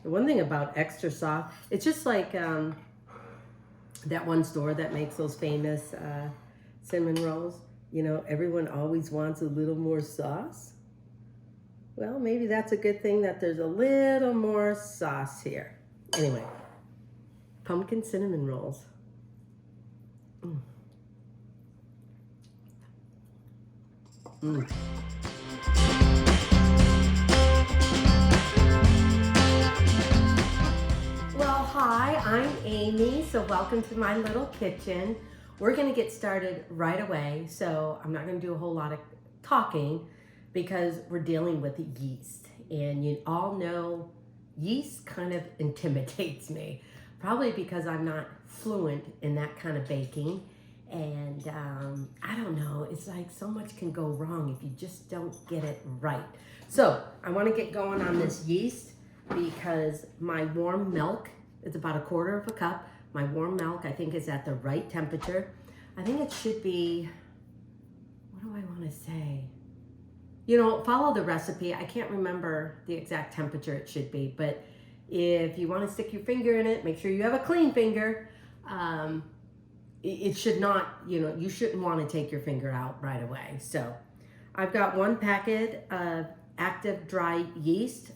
The one thing about extra sauce, it's just like that one store that makes those famous cinnamon rolls. You know, everyone always wants a little more sauce. Well, maybe that's a good thing that there's a little more sauce here. Anyway, pumpkin cinnamon rolls. Mm. Mm. Well, hi, I'm Amy, so welcome to my little kitchen. We're gonna get started right away, so I'm not gonna do a whole lot of talking because we're dealing with yeast. And you all know yeast kind of intimidates me, probably because I'm not fluent in that kind of baking. And I don't know, it's like so much can go wrong if you just don't get it right. So I wanna get going on this yeast because my warm milk is about 1/4 cup. My warm milk, I think, is at the right temperature. I think it should be, what do I want to say? You know, follow the recipe. I can't remember the exact temperature it should be, but if you want to stick your finger in it, make sure you have a clean finger. It should not, you know, you shouldn't want to take your finger out right away. So I've got 1 packet of active dry yeast.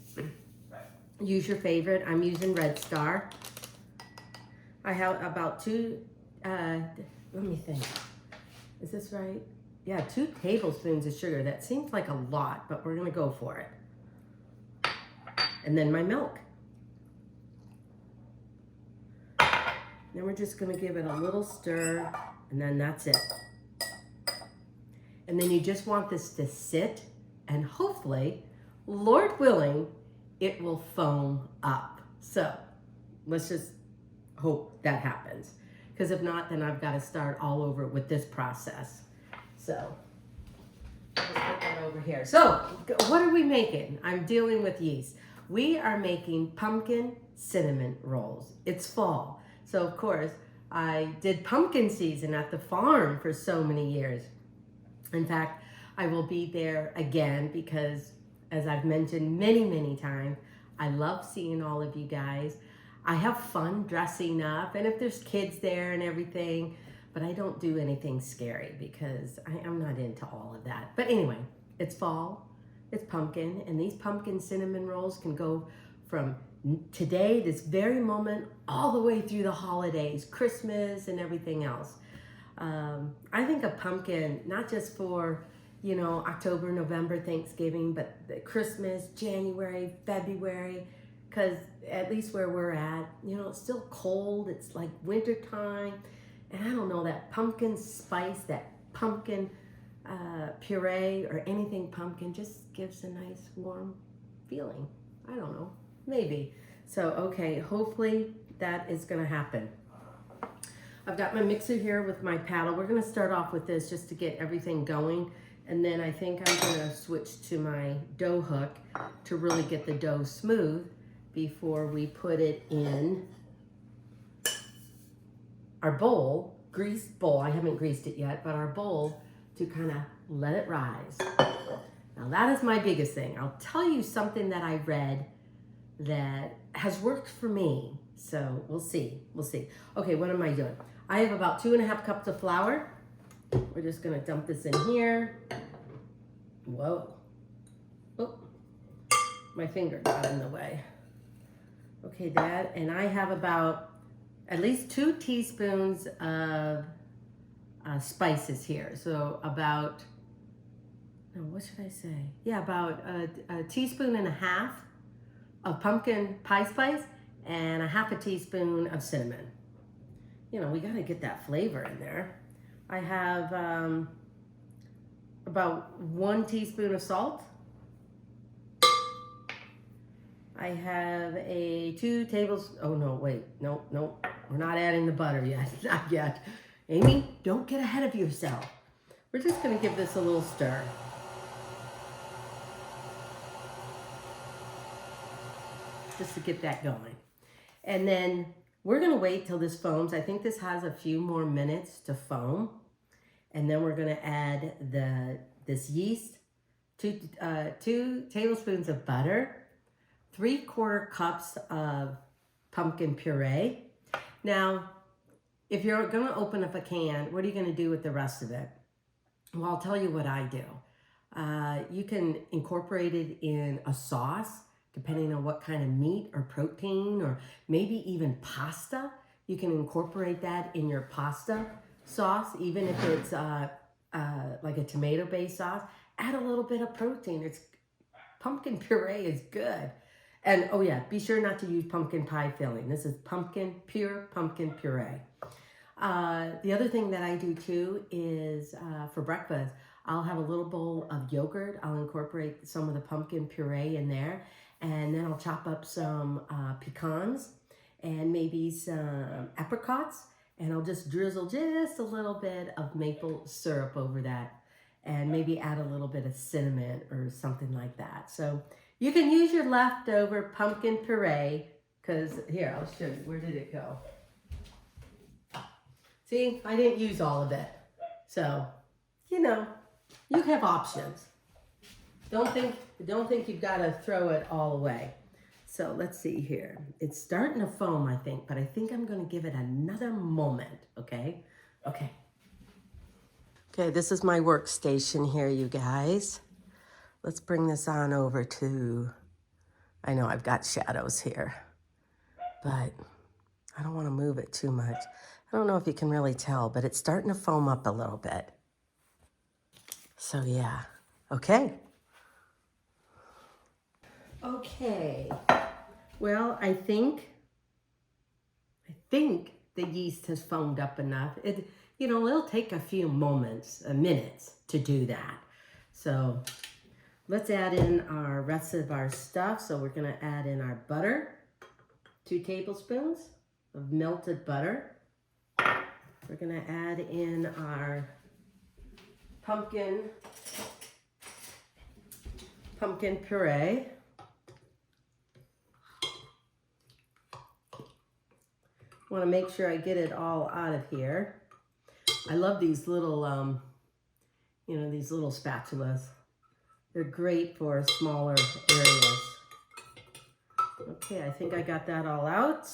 Use your favorite. I'm using Red Star. I have about 2, let me think. Is this right? Yeah, 2 tablespoons of sugar. That seems like a lot, but we're gonna go for it. And then my milk. Then we're just gonna give it a little stir, and then that's it. And then you just want this to sit, and hopefully, Lord willing, it will foam up. So let's just hope that happens. Because if not, then I've got to start all over with this process. So let's put that over here. So what are we making? I'm dealing with yeast. We are making pumpkin cinnamon rolls. It's fall. So of course, I did pumpkin season at the farm for so many years. In fact, I will be there again because, as I've mentioned many, many times, I love seeing all of you guys. I have fun dressing up, and if there's kids there and everything, but I don't do anything scary because I'm not into all of that. But anyway, it's fall, it's pumpkin, and these pumpkin cinnamon rolls can go from today, this very moment, all the way through the holidays, Christmas, and everything else. I think a pumpkin, not just for, you know, October, November, Thanksgiving, but Christmas, January, February, because at least where we're at, you know, it's still cold. It's like winter time. And I don't know, that pumpkin spice, that pumpkin puree or anything pumpkin just gives a nice warm feeling. I don't know, maybe. So, okay, hopefully that is gonna happen. I've got my mixer here with my paddle. We're gonna start off with this just to get everything going. And then I think I'm gonna switch to my dough hook to really get the dough smooth before we put it in our bowl, greased bowl. I haven't greased it yet, but our bowl to kind of let it rise. Now that is my biggest thing. I'll tell you something that I read that has worked for me. So we'll see. Okay, what am I doing? I have about 2.5 cups of flour. We're just gonna dump this in here. Whoa. Oh, my finger got in the way. Okay, that, and I have about at least 2 teaspoons of spices here. So about, no, what should I say? Yeah, about a teaspoon and a half of pumpkin pie spice and a 1/2 teaspoon of cinnamon. You know, we gotta get that flavor in there. I have about 1 teaspoon of salt. I have a 2 tablespoons, oh no, wait, no, we're not adding the butter yet, not yet. Amy, don't get ahead of yourself. We're just gonna give this a little stir. Just to get that going. And then we're gonna wait till this foams. I think this has a few more minutes to foam. And then we're gonna add this yeast, 2 tablespoons of butter, 3/4 cups of pumpkin puree. Now, if you're going to open up a can, what are you going to do with the rest of it? Well, I'll tell you what I do. You can incorporate it in a sauce, depending on what kind of meat or protein, or maybe even pasta. You can incorporate that in your pasta sauce, even if it's like a tomato-based sauce. Add a little bit of protein. Pumpkin puree is good. And oh yeah, be sure not to use pumpkin pie filling. This is pure pumpkin puree. The other thing that I do too is for breakfast, I'll have a little bowl of yogurt. I'll incorporate some of the pumpkin puree in there, and then I'll chop up some pecans and maybe some apricots, and I'll just drizzle just a little bit of maple syrup over that, and maybe add a little bit of cinnamon or something like that. So you can use your leftover pumpkin puree, because here, I'll show you. Where did it go? See, I didn't use all of it. So, you know, you have options. Don't think you've got to throw it all away. So let's see here. It's starting to foam, I think, but I think I'm going to give it another moment, okay? Okay. Okay, this is my workstation here, you guys. Let's bring this on over to, I know I've got shadows here, but I don't want to move it too much. I don't know if you can really tell, but it's starting to foam up a little bit. So yeah, okay. Okay, well, I think the yeast has foamed up enough. It'll take a few minutes to do that. So let's add in our rest of our stuff. So we're gonna add in our butter, 2 tablespoons of melted butter. We're gonna add in our pumpkin puree. I want to make sure I get it all out of here. I love these little, these little spatulas. They're great for smaller areas. Okay, I think I got that all out.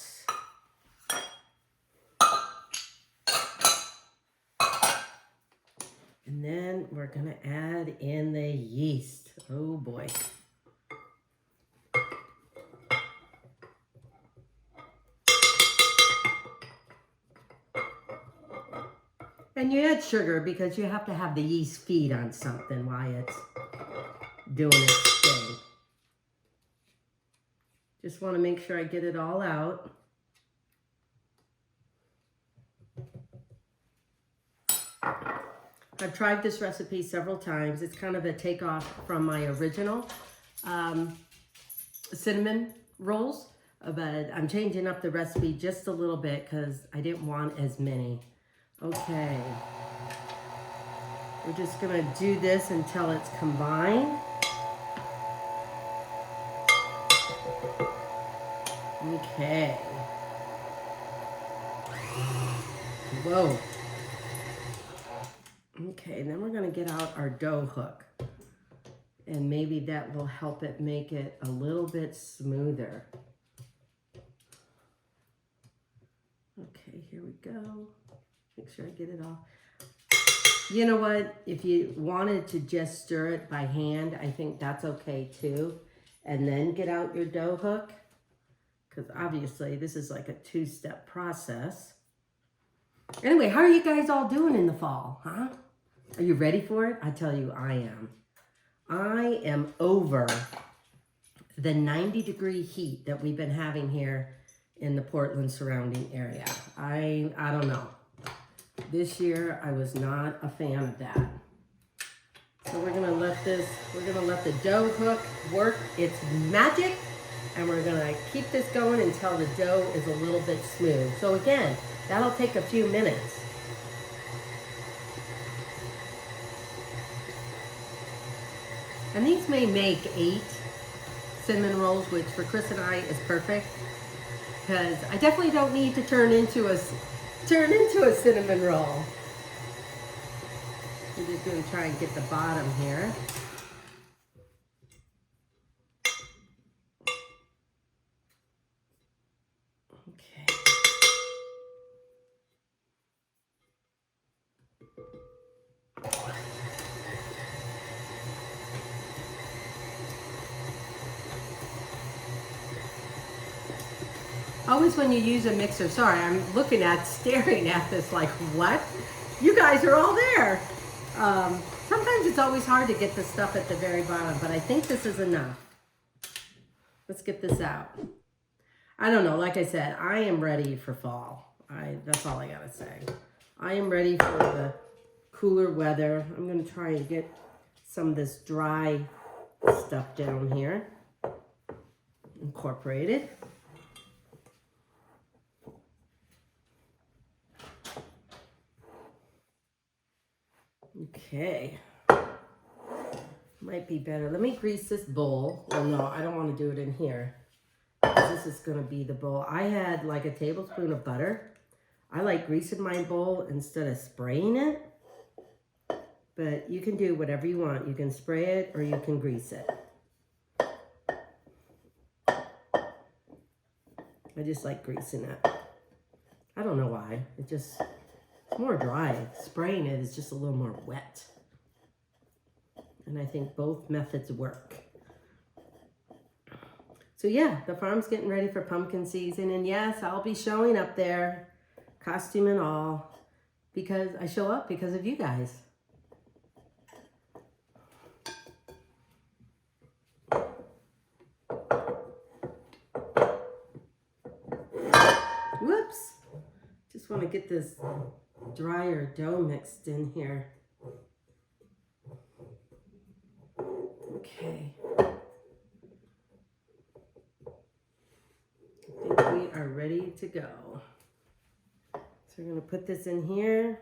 And then we're gonna add in the yeast. Oh boy. And you add sugar because you have to have the yeast feed on something while it's doing its thing. Just want to make sure I get it all out. I've tried this recipe several times. It's kind of a takeoff from my original cinnamon rolls, but I'm changing up the recipe just a little bit because I didn't want as many. Okay, we're just gonna do this until it's combined. Okay. Whoa. Okay, then we're gonna get out our dough hook, and maybe that will help it make it a little bit smoother. Okay, here we go. Make sure I get it all. You know what? If you wanted to just stir it by hand, I think that's okay too. And then get out your dough hook, because obviously this is like a 2-step process. Anyway, how are you guys all doing in the fall, huh? Are you ready for it? I tell you, I am. I am over the 90-degree heat that we've been having here in the Portland surrounding area. I don't know. This year, I was not a fan of that. So we're gonna let the dough hook work its magic, and we're gonna keep this going until the dough is a little bit smooth. So again, that'll take a few minutes. And these may make 8 cinnamon rolls, which for Chris and I is perfect, because I definitely don't need to turn into a cinnamon roll. I'm just going to try and get the bottom here. Okay. Always when you use a mixer, sorry, I'm staring at this like, what? You guys are all there. Sometimes it's always hard to get the stuff at the very bottom, but I think this is enough. Let's get this out. I don't know, like I said, I am ready for fall. That's all I gotta say. I am ready for the cooler weather. I'm gonna try and get some of this dry stuff down here incorporated. Okay, might be better. Let me grease this bowl. Well, no, I don't want to do it in here. This is going to be the bowl. I had like a tablespoon of butter. I like greasing my bowl instead of spraying it. But you can do whatever you want. You can spray it or you can grease it. I just like greasing it. I don't know why. It's more dry. Spraying it is just a little more wet. And I think both methods work. So yeah, the farm's getting ready for pumpkin season. And yes, I'll be showing up there, costume and all, because I show up because of you guys. Whoops. Just want to get this drier dough mixed in here. Okay. I think we are ready to go. So we're going to put this in here.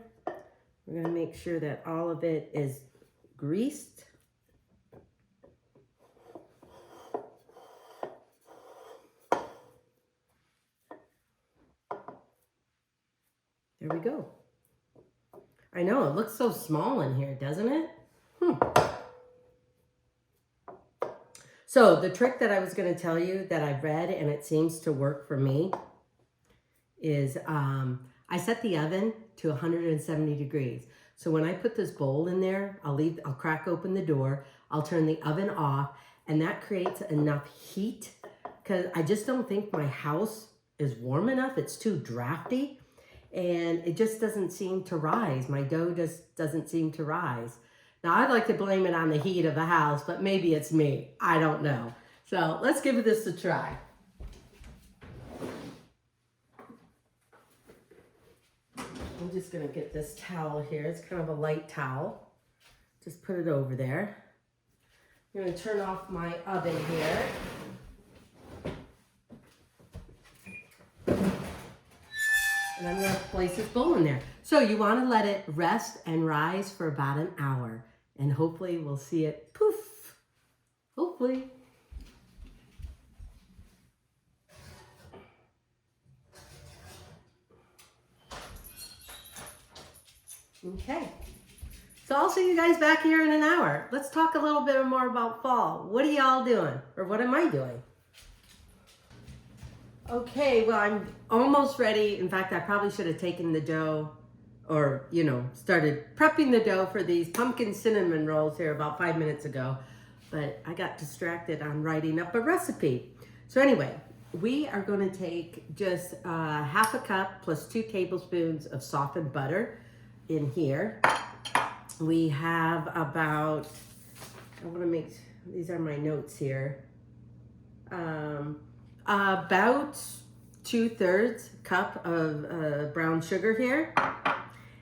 We're going to make sure that all of it is greased. There we go. I know, it looks so small in here, doesn't it? So the trick that I was going to tell you that I've read and it seems to work for me is I set the oven to 170 degrees. So when I put this bowl in there, I'll crack open the door, I'll turn the oven off, and that creates enough heat because I just don't think my house is warm enough. It's too drafty and it just doesn't seem to rise. My dough just doesn't seem to rise. Now, I'd like to blame it on the heat of the house, but maybe it's me. I don't know. So let's give this a try. I'm just going to get this towel here. It's kind of a light towel. Just put it over there. I'm going to turn off my oven here. And I'm going to place this bowl in there. So you want to let it rest and rise for about an hour. And hopefully we'll see it poof. Hopefully. Okay. So I'll see you guys back here in an hour. Let's talk a little bit more about fall. What are y'all doing? Or what am I doing? Okay, well, I'm almost ready. In fact, I probably should have taken the dough or, started prepping the dough for these pumpkin cinnamon rolls here about 5 minutes ago. But I got distracted on writing up a recipe. So anyway, we are going to take just half a cup plus 2 tablespoons of softened butter in here. We have about, these are my notes here. About 2/3 cup of brown sugar here.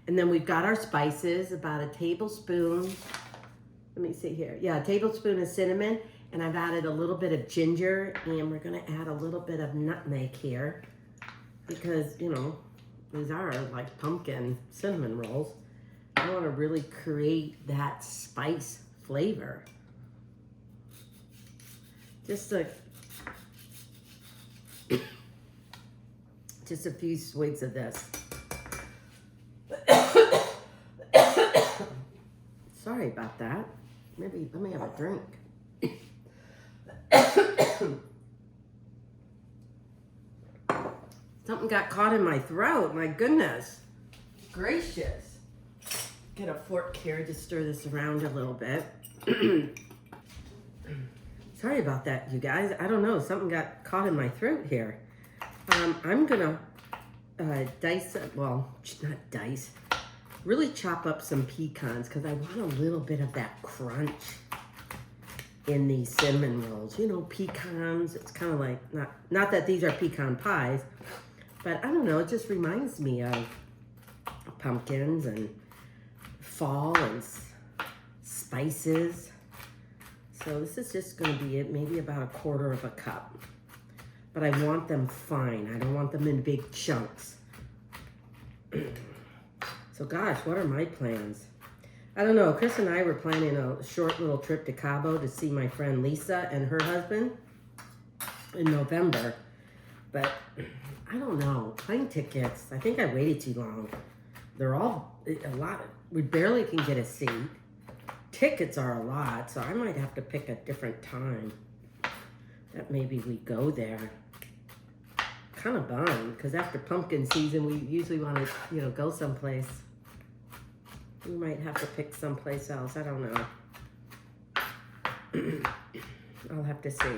And then we've got our spices, about a tablespoon. Let me see here. Yeah, a tablespoon of cinnamon. And I've added a little bit of ginger. And we're going to add a little bit of nutmeg here. Because, these are like pumpkin cinnamon rolls. I want to really create that spice flavor. Just a few swigs of this. Sorry about that. Maybe let me have a drink. Something got caught in my throat. My goodness gracious. Get a fork here to stir this around a little bit. Sorry about that, you guys. I don't know. Something got caught in my throat here. I'm gonna dice, well, not dice, really chop up some pecans because I want a little bit of that crunch in these cinnamon rolls. You know, pecans, it's kind of like, not that these are pecan pies, but I don't know, it just reminds me of pumpkins and fall and spices. So this is just going to be it, maybe about a quarter of a cup. But I want them fine. I don't want them in big chunks. So gosh, what are my plans? I don't know. Chris and I were planning a short little trip to Cabo to see my friend Lisa and her husband in November. But I don't know. Plane tickets, I think I waited too long. They're all a lot. We barely can get a seat. Tickets are a lot, so I might have to pick a different time that maybe we go there. Kind of bummed, because after pumpkin season, we usually want to, you know, go someplace. We might have to pick someplace else. I don't know. I'll have to see.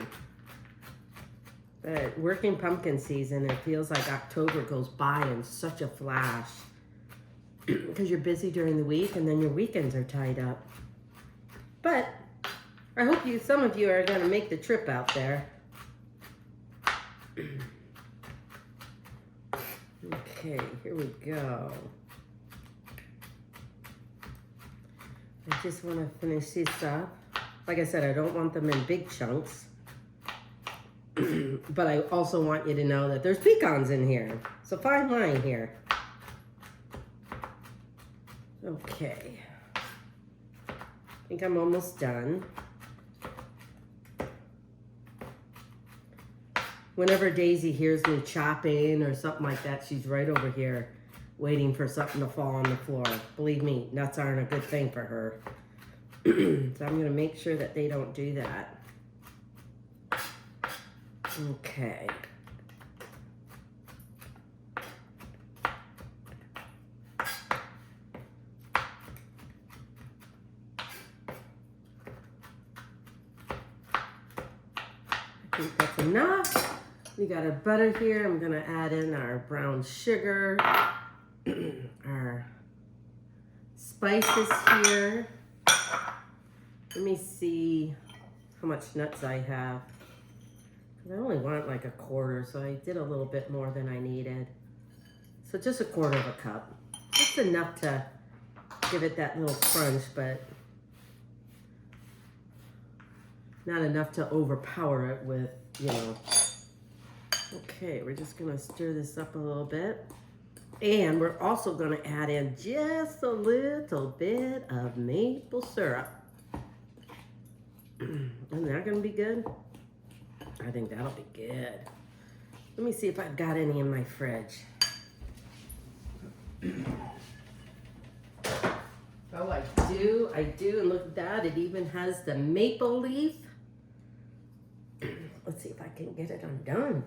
But working pumpkin season, it feels like October goes by in such a flash. Because you're busy during the week, and then your weekends are tied up. But I hope some of you are going to make the trip out there. Okay, here we go. I just want to finish this up. Like I said, I don't want them in big chunks. But I also want you to know that there's pecans in here. It's a fine line here. Okay. I think I'm almost done. Whenever Daisy hears me chopping or something like that, she's right over here waiting for something to fall on the floor. Believe me, nuts aren't a good thing for her. So I'm going to make sure that they don't do that. Okay. I think that's enough. We got our butter here. I'm gonna add in our brown sugar, our spices here. Let me see how much nuts I have. I only want like a quarter, so I did a little bit more than I needed. So just a quarter of a cup. Just enough to give it that little crunch, but not enough to overpower it with, you know. Okay, we're just gonna stir this up a little bit. And we're also gonna add in just a little bit of maple syrup. Isn't that gonna be good? I think that'll be good. Let me see if I've got any in my fridge. Oh, I do, and look at that. It even has the maple leaf. Let's see if I can get it undone.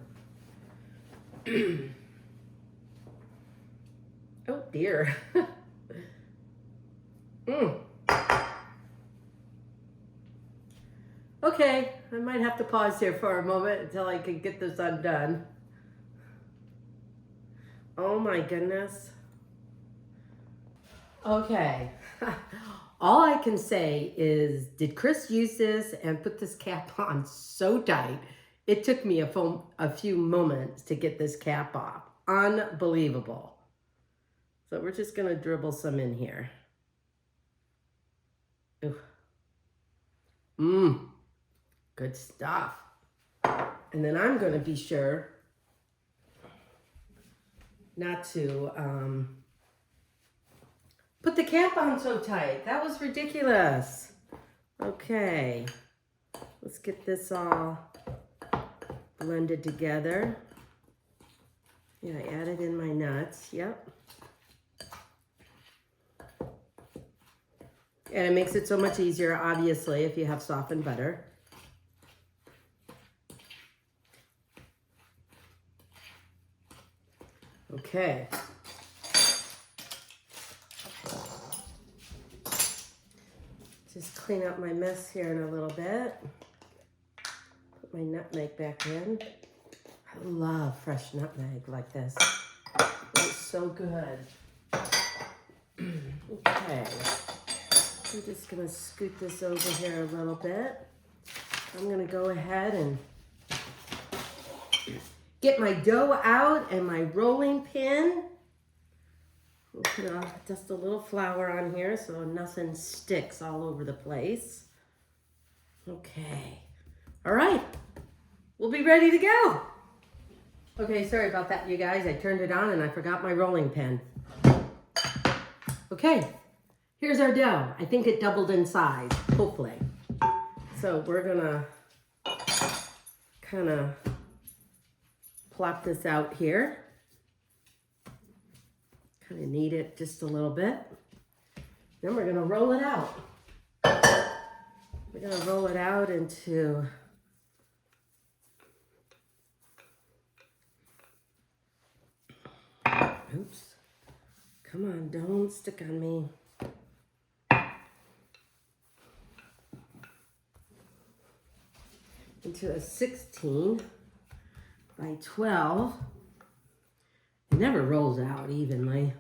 Oh dear. Okay, I might have to pause here for a moment until I can get this undone. Oh my goodness. Okay. All I can say is, did Chris use this and put this cap on so tight? It took me a few moments to get this cap off. Unbelievable. So we're just gonna dribble some in here. Good stuff. And then I'm gonna be sure not to put the cap on so tight. That was ridiculous. Okay, let's get this all blended together. Yeah, I added in my nuts, yep. And it makes it so much easier, obviously, if you have softened butter. Okay. Just clean up my mess here in a little bit. Put my nutmeg back in. I love fresh nutmeg like this. It's so good. Okay. I'm just gonna scoot this over here a little bit. I'm gonna go ahead and get my dough out and my rolling pin. We'll put just a little flour on here so nothing sticks all over the place. Okay. All right. We'll be ready to go. Okay, sorry about that, you guys. I turned it on and I forgot my rolling pin. Okay, here's our dough. I think it doubled in size, hopefully. So we're gonna kind of plop this out here. Kind of knead it just a little bit. Then we're gonna roll it out. We're gonna roll it out into oops. Come on, don't stick on me. Into a 16 by 12. It never rolls out evenly.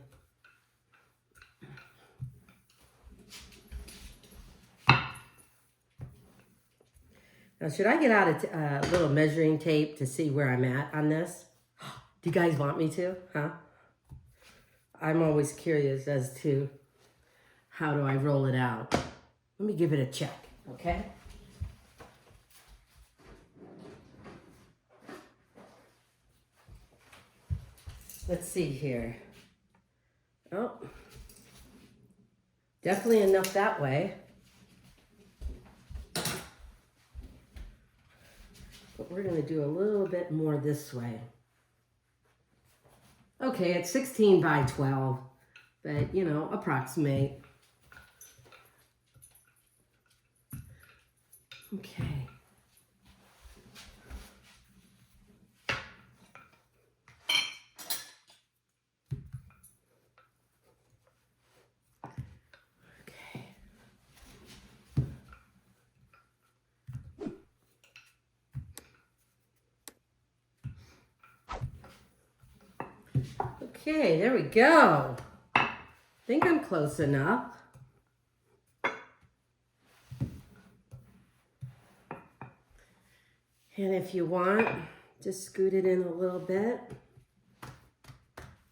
Now, should I get out a little measuring tape to see where I'm at on this? Do you guys want me to? Huh? I'm always curious as to how do I roll it out. Let me give it a check, okay? Let's see here. Oh, definitely enough that way. But we're gonna do a little bit more this way. Okay, it's 16 by 12, but you know, approximate. Okay. Okay, there we go. I think I'm close enough. And if you want, just scoot it in a little bit.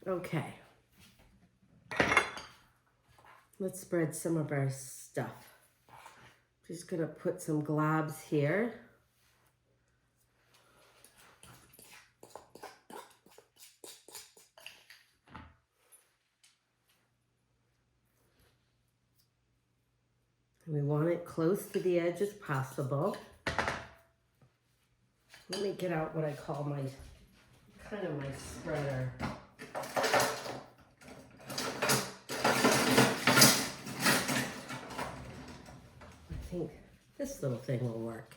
Okay. Let's spread some of our stuff. Just gonna put some globs here. We want it close to the edge as possible. Let me get out what I call my, kind of my spreader. I think this little thing will work.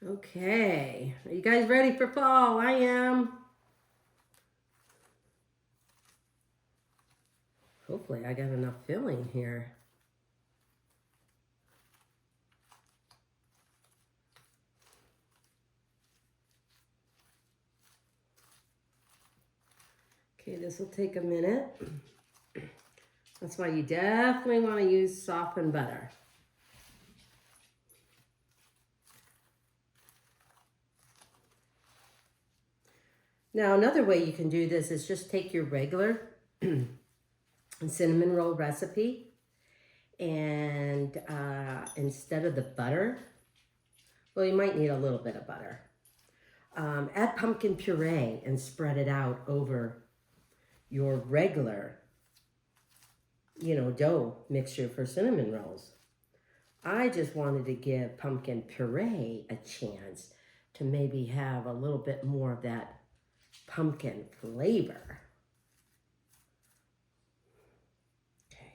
Okay, are you guys ready for fall? I am. Hopefully I got enough filling here. Okay, this will take a minute. That's why you definitely want to use softened butter. Now, another way you can do this is just take your regular cinnamon roll recipe and instead of the butter, well, you might need a little bit of butter. Add pumpkin puree and spread it out over your regular, dough mixture for cinnamon rolls. I just wanted to give pumpkin puree a chance to maybe have a little bit more of that pumpkin flavor. Okay.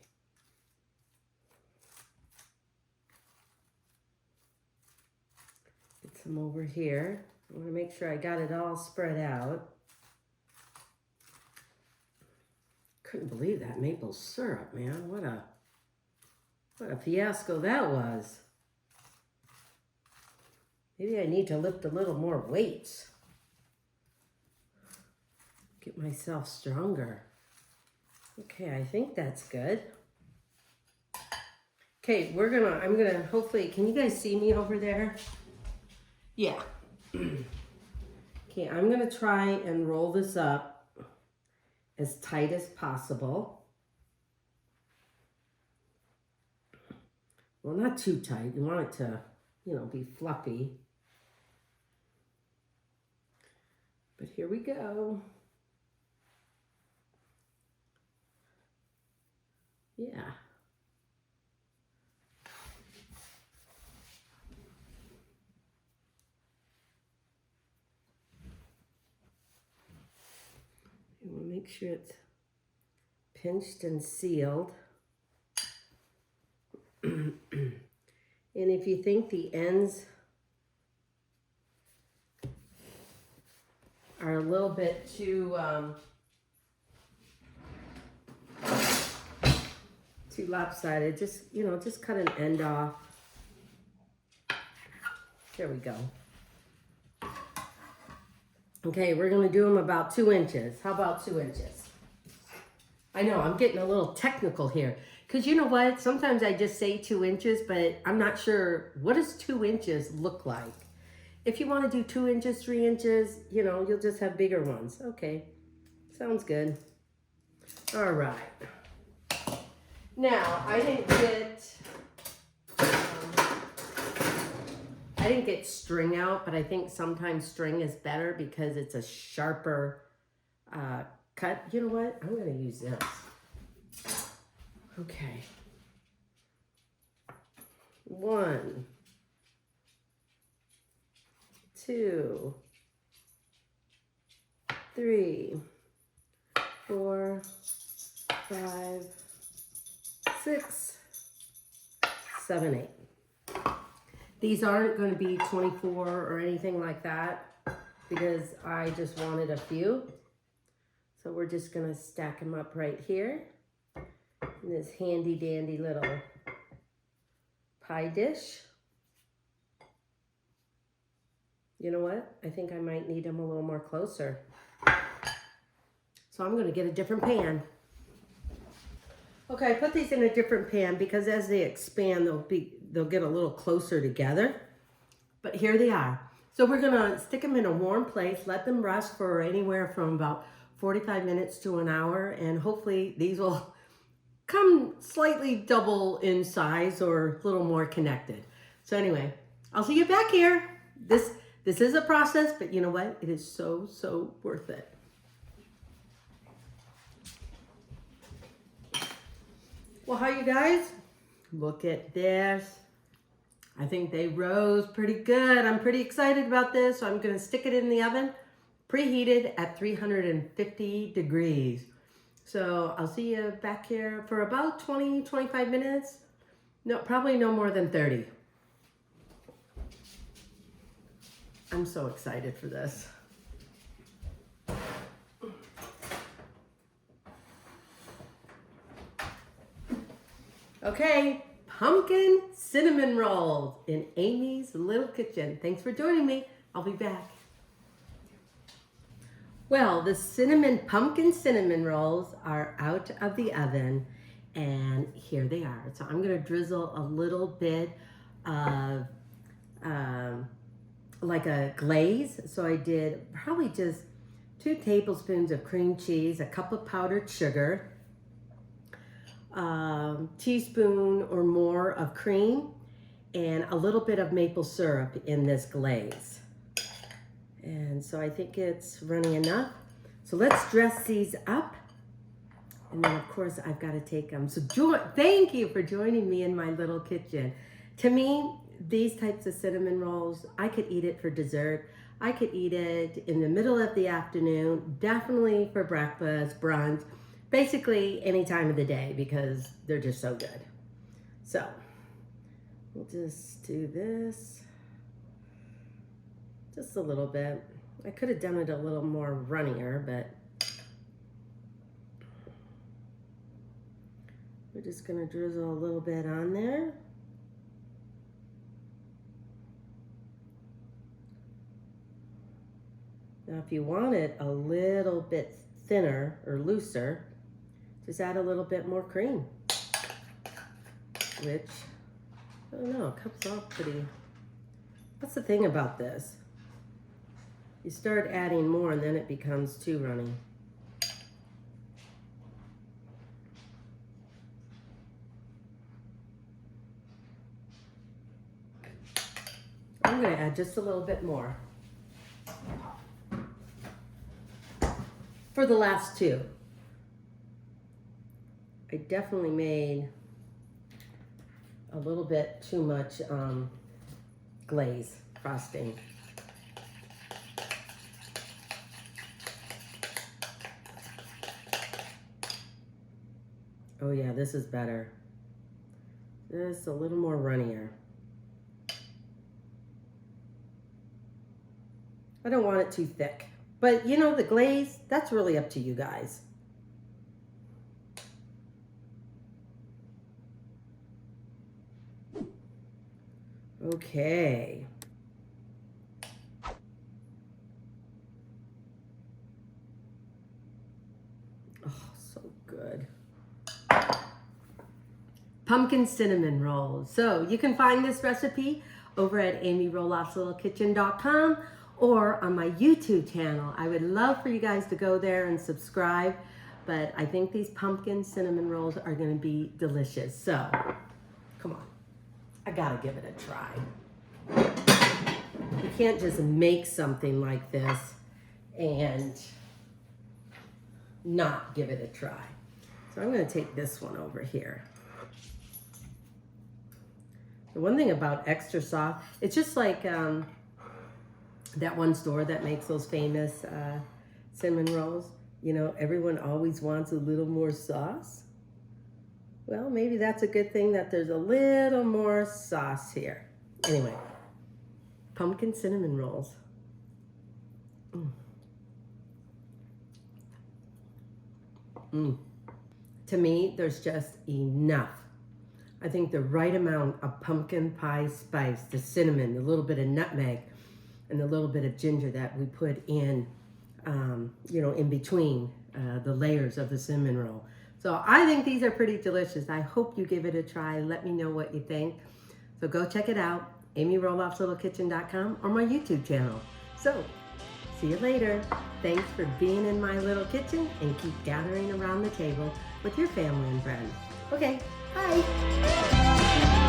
Get some over here. I want to make sure I got it all spread out. Couldn't believe that maple syrup, man. What a fiasco that was. Maybe I need to lift a little more weights. Get myself stronger. Okay, I think that's good. Okay, I'm gonna, hopefully, can you guys see me over there? Yeah. Okay, I'm gonna try and roll this up as tight as possible. Well, not too tight. You want it to, be fluffy. But here we go. Yeah. You want to make sure it's pinched and sealed. And if you think the ends are a little bit too lopsided, just cut an end off. There we go. Okay, we're gonna do them about 2 inches. How about 2 inches? I know, I'm getting a little technical here. Because you know what? Sometimes I just say 2 inches, but I'm not sure, what does 2 inches look like? If you want to do 2 inches, 3 inches, you'll just have bigger ones. Okay, sounds good. All right. Now, I didn't get string out, but I think sometimes string is better because it's a sharper cut. You know what? I'm going to use this. Okay. 1, 2, 3, 4, 5, 6, 7, 8. These aren't going to be 24 or anything like that because I just wanted a few. So we're just going to stack them up right here in this handy dandy little pie dish. You know what? I think I might need them a little more closer. So I'm going to get a different pan. Okay, I put these in a different pan because as they expand, they'll get a little closer together. But here they are. So we're gonna stick them in a warm place, let them rest for anywhere from about 45 minutes to an hour, and hopefully these will come slightly double in size or a little more connected. So anyway, I'll see you back here. This is a process, but you know what? It is so, so worth it. Well, how you guys? Look at this. I think they rose pretty good. I'm pretty excited about this. So I'm gonna stick it in the oven, preheated at 350 degrees. So I'll see you back here for about 20, 25 minutes. No, probably no more than 30. I'm so excited for this. Okay, pumpkin cinnamon rolls in Amy's little kitchen. Thanks for joining me. I'll be back. Well, the pumpkin cinnamon rolls are out of the oven and here they are. So I'm gonna drizzle a little bit of like a glaze. So I did probably just 2 tablespoons of cream cheese, a cup of powdered sugar, teaspoon or more of cream, and a little bit of maple syrup in this glaze. And so I think it's running enough. So let's dress these up. And then of course I've got to take them. So thank you for joining me in my little kitchen. To me, these types of cinnamon rolls, I could eat it for dessert. I could eat it in the middle of the afternoon, definitely for breakfast, brunch, basically any time of the day because they're just so good. So we'll just do this just a little bit. I could have done it a little more runnier, but We're just gonna drizzle a little bit on there. Now, if you want it a little bit thinner or looser, just add a little bit more cream, which, I don't know, it comes off pretty. That's the thing about this. You start adding more and then it becomes too runny. I'm gonna add just a little bit more for the last two. I definitely made a little bit too much glaze frosting. Oh yeah, this is better. This is a little more runnier. I don't want it too thick, but you know, the glaze, that's really up to you guys. Okay. Oh, so good. Pumpkin cinnamon rolls. So you can find this recipe over at amyroloffslittlekitchen.com or on my YouTube channel. I would love for you guys to go there and subscribe, but I think these pumpkin cinnamon rolls are gonna be delicious. So, come on, I gotta give it a try. You can't just make something like this and not give it a try. So I'm gonna take this one over here. The one thing about extra soft, it's just like that one store that makes those famous cinnamon rolls. You know, everyone always wants a little more sauce. Well, maybe that's a good thing that there's a little more sauce here. Anyway, pumpkin cinnamon rolls. To me, there's just enough. I think the right amount of pumpkin pie spice, the cinnamon, the little bit of nutmeg, and the little bit of ginger that we put in, you know, in between the layers of the cinnamon roll. So I think these are pretty delicious. I hope you give it a try. Let me know what you think. So go check it out, amyroloffslittlekitchen.com or my YouTube channel. So see you later. Thanks for being in my little kitchen, and keep gathering around the table with your family and friends. Okay, bye.